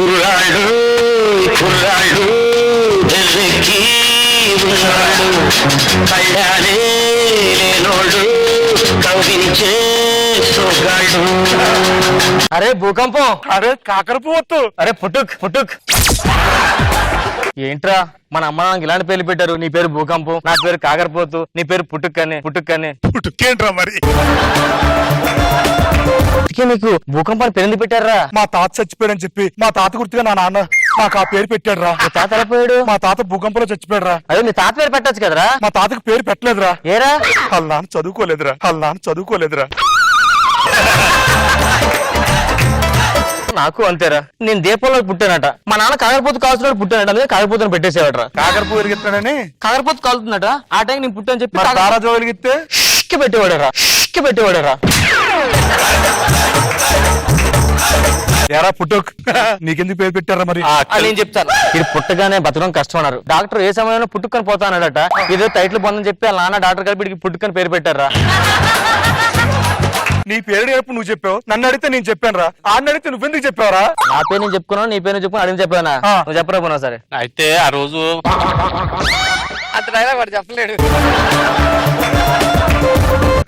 కుర్రాడు కుర్రాడు వెర్రెక్కి ఉన్నాడు కళ్ళాలే లేనోడు కవించే సోగాడు. అరే భూకంపం, అరే కాకరపోవద్దు. అరే పుట్టుక్ పుట్టుక్. ఏంట్రా మన అమ్మ నాన్నకి ఇలాంటి పేర్లు పెట్టారు? నీ పేరు భూకంపం, నా పేరు కాకరపోతు, నీ పేరు పుట్టుక్కనే పుట్టుక్కనే. పుట్టుకేంట్రా మరి? నీకు భూకంపాన్ని పేరు ఎందుకు పెట్టారా? మా తాత చచ్చిపోయాడని చెప్పి మా తాత గుర్తుగా నా నాన్న నాకు ఆ పేరు పెట్టాడు రా. నీ తాత ఎలా పోయాడు? మా తాత భూకంపంలో చచ్చిపోయాడు రా. అదే నీ తాత పేరు పెట్టచ్చు కదరా? మా తాతకు పేరు పెట్టలేదురా. ఏరా? వాళ్ళ నాన్న చదువుకోలేదురా. వాళ్ళ నాన్న చదువుకోలేదురా. నాకు అంతేరా. నేను దీపంలో పుట్టానట, మా నాన్న కాకరపోతు కాల్చున్నాడు పుట్టానట, అందుకే కాకరపోతుని పెట్టేసేవాడరా. కాకరపు వెలిగిస్తాడని కాకరపోతు కాలుతుందట, ఆ టైం నేను పుట్టాను చెప్పి తారాజు వెలిగిస్తే పెట్టేవాడరా, పెట్టేవాడరా. ఎరా పుట్టుక్ నీకెందుకు పేరు పెట్టారా మరి? నేను చెప్తాను. ఇది పుట్టగానే బతకడం కష్టం అన్నారు డాక్టర్. ఏ సమయంలో పుట్టుకొని పోతానడట. ఇదే టైటిల్ పొందని చెప్పి వాళ్ళ నాన్న డాక్టర్ కలిపి పుట్టుకొని పేరు పెట్టారా. నీ పేరు ఎప్పుడు నువ్వు చెప్పావు, నన్ను అడిగితే నేను చెప్పాను రా. ఆడిని అడిగితే నువ్వెందుకు చెప్పావరా? నా పేరు నేను చెప్పుకున్నావు, నీ పేరు చెప్పుకుని అడిగి చెప్పానా? నువ్వు చెప్పరా పోనా సరే. అయితే ఆ రోజు అంత డైలాగ్ వాడు చెప్పలేడు.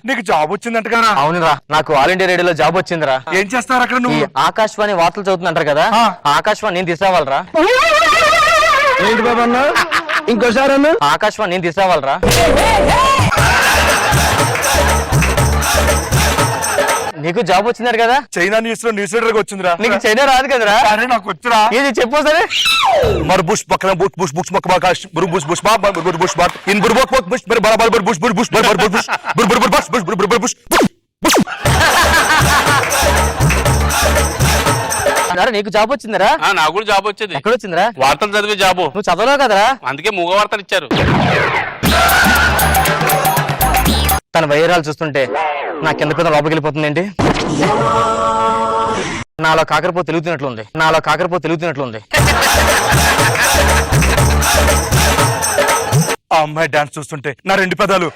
నీకు జాబ్ వచ్చిందంట కదా? అవునురా, నాకు ఆల్ ఇండియా రేడియోలో జాబ్ వచ్చిందిరా. ఏం చేస్తారు అక్కడ నువ్వు? ఆకాశవాణి వార్తలు చదువుతుందంటారు కదా, ఆకాశవాణి నేను తీసుకోవాలరా. ఏంటి బాబు అన్న? ఇంకోసారి అన్న? ఆకాశవాణి నేను తీసుకోవాలరా. నీకు జాబ్ వచ్చిందరు కదా? చైనా న్యూస్ లో న్యూస్ రీడర్ వచ్చిందిరా. నీకు చైనా రాదు కదరా? అరే నాకు వచ్చిరా. ఏది చెప్పు సరే. మరి బుష్ పక్కన బుష్ బుష్ బుష్ మక్క బాకాష్ బురు బుష్ బుష్ బా బురు బుష్ బాట్ ఇన్ బురు బక్ బక్ బుష్ బర్ బరాబర్ బర్ బుష్ బుర్ బుష్ బర్ బర్ బుర్ బుష్ బుర్ బుర్ బుర్ బస్ బుష్ బుర్ బుర్ బుష్ బుష్. అరే నీకు జాబ్ వచ్చిందరా? నాకు కూడా జాబ్ వచ్చేది. ఎక్కడ వచ్చిందిరా? వార్తలు చదివే జాబు. నువ్వు చదవలేవు కదరా? అందుకే మూగ వార్తలు ఇచ్చారు. తన వైరాలు చూస్తుంటే నా కింద పెద్ద లోపలికి వెళ్ళిపోతుందేంటి? నాలో కాకరపో తెలుగుతున్నట్లుంది, నాలో కాకరపో తెలుగుతున్నట్లుంది. ఆ అమ్మాయి డాన్స్ చూస్తుంటే నా రెండు పెదాలు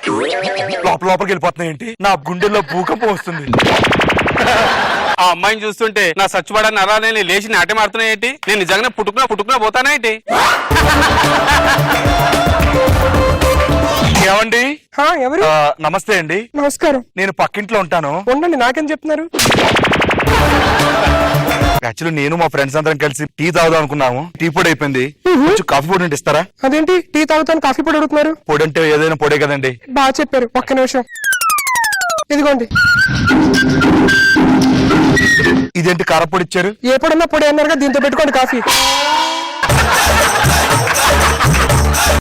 లోపలికి వెళ్ళిపోతున్నాయి ఏంటి? నా గుండెల్లో భూకంపం వస్తుంది. ఆ అమ్మాయిని చూస్తుంటే నా సచ్చిపడాన్ని అలానే లేచి నాట్యం ఆడుతున్నాయి ఏంటి? నేను నిజంగానే పుట్టుకున్నా పోతానా ఏంటి? ఏమండి? ఎవరు? నమస్తే అండి. నమస్కారం. నేను పక్కింట్లో ఉంటాను. ఉండండి, నాకేం చెప్తున్నారు? యాక్చువల్లీ నేను మా ఫ్రెండ్స్ అందరం కలిసి టీ తాగుదాం అనుకున్నాము. టీ పొడి అయిపోయింది. కొంచెం కాఫీ పొడి అంటే ఇస్తారా? అదేంటి టీ తాగుతాను కాఫీ పొడి అడుగుతున్నారు? పొడి అంటే ఏదైనా పొడే కదండి. బాగా చెప్పారు. ఒక్క నిమిషం, ఇదిగోండి. ఇదేంటి కారపొడి ఇచ్చారు? ఏ పొడన్నా పొడి అన్నారుగా, దీంతో పెట్టుకోండి కాఫీ.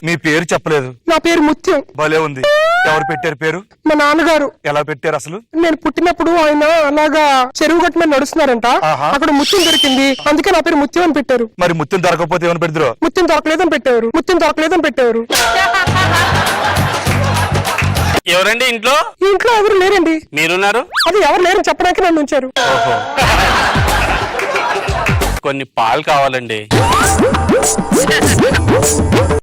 మీ పేరు చెప్పలేదు. నా పేరు ముత్యం. భలే ఉంది. ఎవరు పెట్టారు పేరు? మా నాన్నగారు. ఎలా పెట్టారు అసలు? నేను పుట్టినప్పుడు ఆయన అలాగా చెరువు గట్టు మీద నడుస్తున్నారంట. ఆహా. అక్కడ ముత్యం దొరికింది, అందుకే నా పేరు ముత్యం అని పెట్టారు. మరి ముత్యం దొరకకపోతే ఏమని పెడతారు? ముత్యం దొరకలేదని పెట్టేవారు. ముత్యం దొరకలేదని పెట్టేవారు. ఎవరండి ఇంట్లో? ఇంట్లో ఎవరు లేరండి. మీరున్నారు? అది ఎవరు లేరని చెప్పడానికి నన్ను ఉంచారు. కొన్ని పాలు కావాలండి.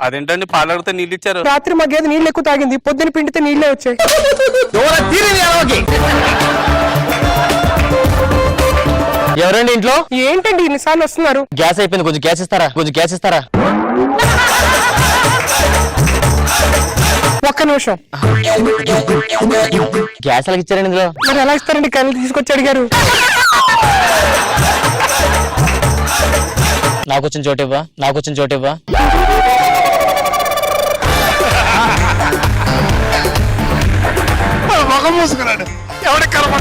అదేంటండి పాలు అడిగితే నీళ్ళు ఇచ్చారు? రాత్రి మా గేదె నీళ్ళు ఎక్కువ తాగింది, పొద్దున పిండితే నీళ్ళే వచ్చాయి. ఎవరండి ఇంట్లో? ఏంటండి ఇన్నిసార్లు వస్తున్నారు? గ్యాస్ అయిపోయింది, కొంచెం గ్యాస్ ఇస్తారా? కొంచెం గ్యాస్ ఇస్తారా? ఒక్క నిమిషం. గ్యాస్ ఎలా ఇచ్చారండి ఇందులో? మరి ఎలా ఇస్తారండి? కళ్ళు తీసుకొచ్చి అడిగారు. నాకు వచ్చిన చోటివ్వా, నాకు వచ్చిన చోటివ్వా. మగ మూసుకున్నాడు. ఎవరికి కలప?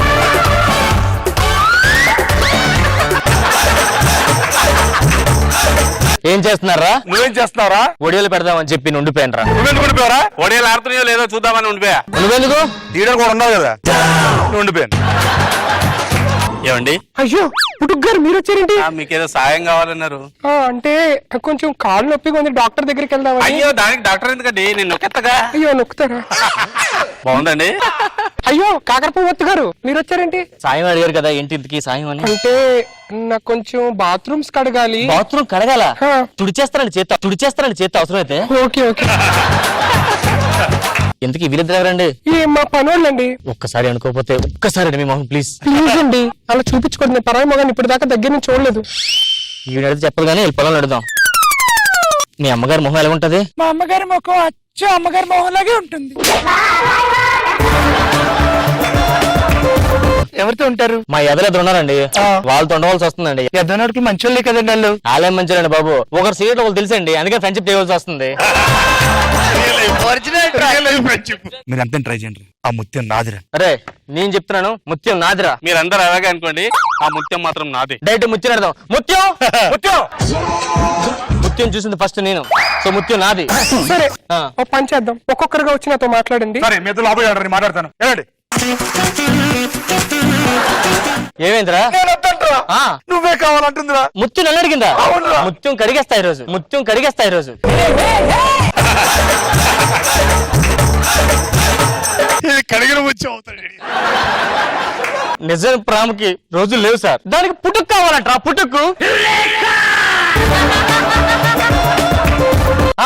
ఏం చేస్తున్నారా? నువ్వేం చేస్తున్నారా? ఒడియాలు పెడదామని చెప్పి ఉండిపోయాను రా. నువ్వెందుకు ఉండిపోయారా? ఒడియాలు ఆడుతున్నాయో లేదో చూద్దామని ఉండిపోయా. నువ్వెందుకు? లీడర్ కూడా ఉన్నావు కదా, నువ్వు ఉండిపోయాను. ఏమండి? అయ్యో పుట్టుకు గారు, మీరు వచ్చారేంటి? మీకేదో సాయం కావాలన్నారు. అంటే కొంచెం కాళ్ళు నొప్పిగా ఉంది, డాక్టర్ దగ్గరికి వెళ్దామని. అయ్యో దానికి డాక్టర్ ఎందుకండి, నేను నొక్కెత్తగా. అయ్యో నొక్కుతారా? బాగుందండి. అయ్యో కాకరపువ్వొత్తు గారు, మీరు వచ్చారేంటి? సాయం అడిగారు కదా, ఏంటి ఇంతకీ సాయం అని? అంటే నాకు కొంచెం బాత్రూమ్స్ కడగాలి. బాత్రూమ్ కడగాల? తుడిచేస్తారండి చేత అవసరం అయితే. Okay okay. ఎందుకు వీళ్ళిద్దరు ఎవరండి? మా పనోళ్ళండి. ఒక్కసారి అనుకోకపోతే ఒక్కసారి మీ మొహం ప్లీజ్. ప్లీజ్ అండి, అలా చూపించుకోండి. నేను పరాయి మగాన్ని ఇప్పుడు దాకా దగ్గర నుంచి చూడలేదు. ఈడైతే చెప్పదు కానీ వెళ్ళి పొలం నడుదాం. మీ అమ్మగారి మొహం ఎలా ఉంటది? మా అమ్మగారి ముఖం అచ్చు అమ్మగారి మొహంలాగే ఉంటుంది. ఎవరితో ఉంటారు? మా ఎదరెదురు ఉన్నారండి, వాళ్ళతో ఉండవలసి వస్తుందండి. ఎద్దనోడికి మంచోళ్ళే కదండి వాళ్ళు. వాళ్ళేం మంచిదండి బాబు, ఒకరు సీరియట్ ఒకరు తెలుసండి, అందుకే ఫ్రెండ్షిప్ చేయవలసి వస్తుంది. మీరు అంతా ట్రై చేయండి. ఆ ముత్యం నాదిరా. అరే నేను చెప్తున్నాను, ముత్యం నాదిరా. మీరందరూ అలాగే అనుకోండి, ఆ ముత్యం మాత్రం నాదే. డైరెక్ట్ ముత్యం అడదాం. ముత్యం ముత్యం ముత్యం చూసింది ఫస్ట్ నేను, సో ముత్యం నాది. సరే ఆ. ఓ పని చేద్దాం, ఒక్కొక్కరుగా వచ్చి నాతో మాట్లాడండి. సరే మీతో లోపలికి వెళ్ళండి, నేను మాట్లాడతాను. వెళ్ళండి. ఏమైందిరా? ఆ, నువ్వే కావాలంటుందిరా. ముత్యం నన్ను అడిగిందా? ముత్యం కడిగేస్తా ఈ రోజు, ముత్యం కడిగేస్తా ఈ రోజు. కడిగిన ముత్యం అవుతాడు. నిజం ప్రేమకి రోజులు లేవు సార్, దానికి పుట్టుకు కావాలంట. పుట్టుకు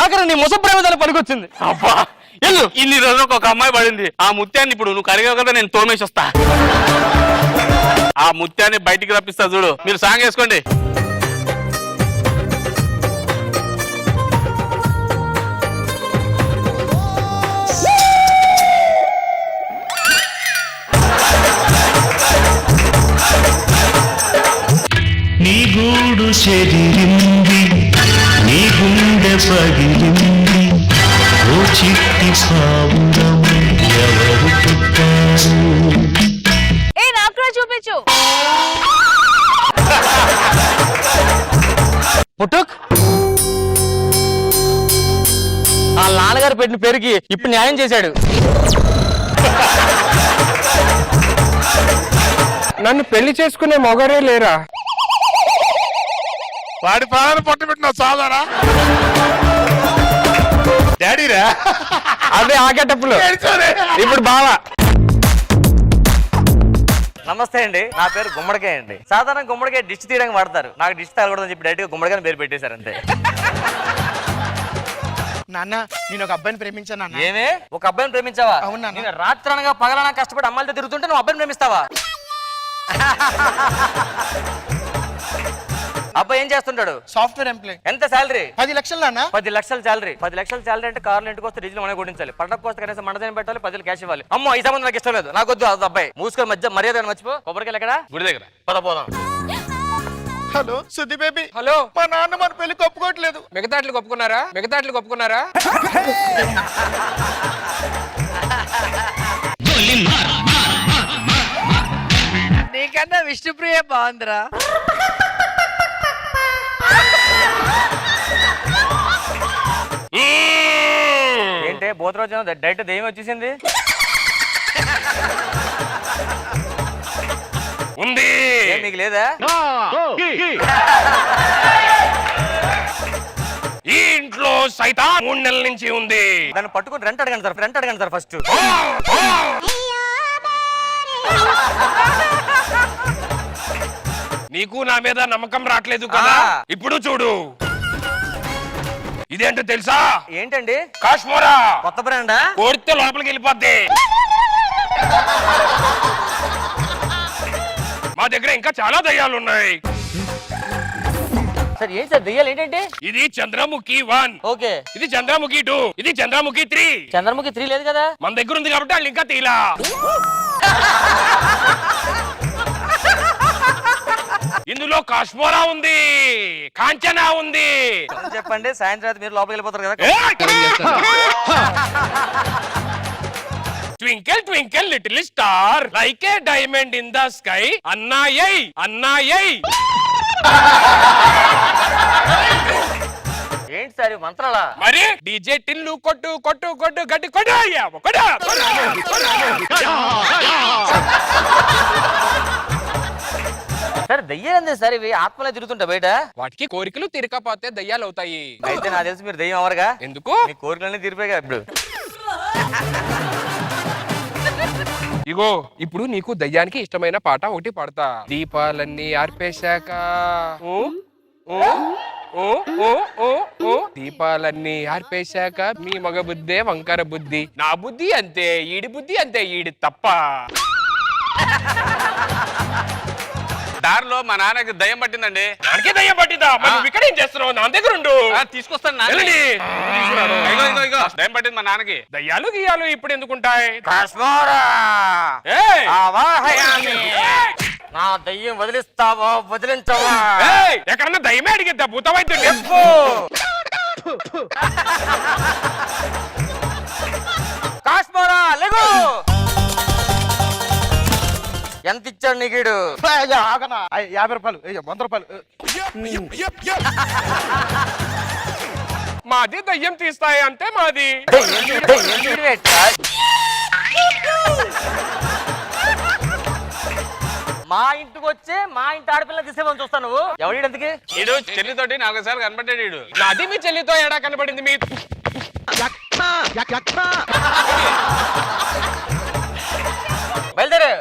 ఆఖరి నీ ముస ప్రేమ దానికి పనికొచ్చింది. అబ్బా ఎల్లు, ఇన్ని రోజులకు ఒక అమ్మాయి పడింది. ఆ ముత్యాన్ని ఇప్పుడు నువ్వు కడిగావు కదా, నేను తోమేసి వస్తా. ఆ ముత్యాన్ని బయటికి రప్పిస్తా చూడు. మీరు సాంగ్ వేసుకోండి. నీ గూడు చెదిరింది, నీ గుండె పగిలింది, ఓ చిట్టి పావురమై ఎవరు పుట్టారు? నాకు కూడా చూపించు. పుట్టుక్ ఆ నాన్నగారు పెట్టిన పేరుకి ఇప్పుడు న్యాయం చేశాడు. నన్ను పెళ్లి చేసుకునే మొగరే లేరా? వాడి పాలను పట్టు పెట్టిన సాదారా డాడీరా. అదే ఆకేటప్పుడు ఇప్పుడు బావా. నమస్తే అండి, నా పేరు గుమ్మడికాయ అండి. సాధారణ గుమ్మడికాయ డిష్ తీయడానికి వాడతారు, నాకు డిష్ తగలకూడదని చెప్పి డైరెక్ట్ గా గుమ్మడికాయ పేరు పెట్టేశారు అంతే. నాన్న నేను ఒక అబ్బాయిని ప్రేమించాను నాన్న. ఏమే ఒక అబ్బాయిని ప్రేమించావా? అవును నాన్న. నేను రాత్రనగా పగలనా కష్టపడి అమ్మాయిలతో తిరుగుతుంటే నువ్వు అబ్బాయిని ప్రేమిస్తావా? అబ్బాయి ఏం చేస్తుంటాడు? Software employee. ఎంత శాలరీ? 10 లక్షలు నాన్న. 10 లక్షల శాలరీ. 10 లక్షల శాలరీ అంటే కార్లు ఇంటికి వస్తే డీజిల్ మనకి కొట్టించాలి, పండగ వస్తే కనీసం మండదం పెట్టాలి, 10 క్యాష్ ఇవ్వాలి. అమ్మో ఈ సంబంధం నాకు ఇష్టం లేదు, నాకు వద్దు. అది అబ్బాయి మూసుకొని మధ్య మర్యాద మర్చిపో. కొబ్బరికాయలు ఎక్కడ? గుడి దగ్గర. పదపోదాం. Hello Sudhi baby. హలో, మా నాన్న మన పెళ్లి ఒప్పుకోవట్లేదు. మిగతాట్లు ఒప్పుకున్నారా? మిగతాట్లు ఒప్పుకున్నారా? నీకన్నా విష్ణుప్రియ బాగుందిరా. ఏంటే బోతరోజు డైరెక్ట్ దెయ్యం వచ్చేసింది. ఉంది మీకు లేదా? ఈ ఇంట్లో సైతాన్ 3 నెలల నుంచి ఉంది. దాన్ని పట్టుకుని రెంట్ అడగండి సార్, రెంట్ అడగండి సార్ ఫస్ట్. నీకు నా మీద నమ్మకం రావట్లేదు కదా? ఇప్పుడు చూడు, ఇదేంటో తెలుసా? ఏంటండి? కాశ్మోరా కొత్త బ్రాండా? కోడితే లోపలికి వెళ్ళిపోద్ది. మా దగ్గర ఇంకా చాలా దయ్యాలు ఉన్నాయి. సార్ ఏం సార్ దెయ్యాలు ఏంటంటే? ఇది చంద్రముఖి 1, ఓకే. ఇది చంద్రముఖి 2, ఇది చంద్రముఖి 3. చంద్రముఖి 3 లేదు కదా? మన దగ్గర ఉంది కాబట్టి వాళ్ళు ఇంకా తీలా. ఇందులో కాశ్మోరా ఉంది, కాంచనా ఉంది. చెప్పండి, సాయంత్రం మీరు లోపలికి వెళ్ళిపోతారు కదా. Twinkle twinkle little star like a diamond in the sky, అన్నాయై అన్నాయై. ఏంటి సార్ మంత్రాలా? మరి డీజే టిల్లు కొట్టు కొట్టు కొట్టు గడ్డి కొట్టు అయ్యా కొట్టు. సార్ దెయ్యాలు సార్ ఇవి ఆత్మలే తిరుగుతుంటా బయట. వాటికి కోరికలు తీరకపోతే దయ్యాలు అవుతాయి. అయితే నాకు తెలిసి మీరు దెయ్యం అవర్గా. ఎందుకు? మీ కోరికలన్నీ తీరిపోయాయి కదా ఇప్పుడు. ఇగో ఇప్పుడు నీకు దయ్యానికి ఇష్టమైన పాట ఒకటి పాడతా. దీపాలన్నీ ఆర్పేశాక దీపాలన్నీ ఆర్పేశాక మీ మగ బుద్ధే వంకర బుద్ధి, నా బుద్ధి అంతే ఈడి బుద్ధి అంతే ఈడి తప్ప. దారిలో మా నాన్నకి దయ్యం పట్టిందండి. నాకే దయ్యం పట్టిందా? మరి నువ్వు ఇక్కడ ఏం చేస్తున్నావు? నా దగ్గర ఉండు. తీసుకొస్తాను నాన్న. వెళ్ళండి. ఇగో దయ్యం పట్టింది మా నాన్నకి. దయ్యాలు గియ్యాలు ఇప్పుడు ఎందుకుంటాయి? కాశ్మోరా ఆవాహయామి. నా దయ్యం వదిలిస్తావా వదిలించవా? ఎక్కడన్నా దయ్యమే అడిగిద్దా? భూతమైతే చెప్పు. కాశ్మోరా లేగు. ఎంత ఇచ్చాడు నీకుడు? 50 రూపాయలు 100 రూపాయలు. మాది దయ్యం తీస్తాయి అంతే మాది. మా ఇంటికి వచ్చి మా ఇంటి ఆడపిల్ల తీసేమని చూస్తాను నువ్వు. ఎవడి ఎందుకు? ఈడు చెల్లితోటి 4 సార్లు కనపడ్డాడు. ఈడు నాది మీ చెల్లితో ఎడా కనబడింది? మీ బయలుదేరు.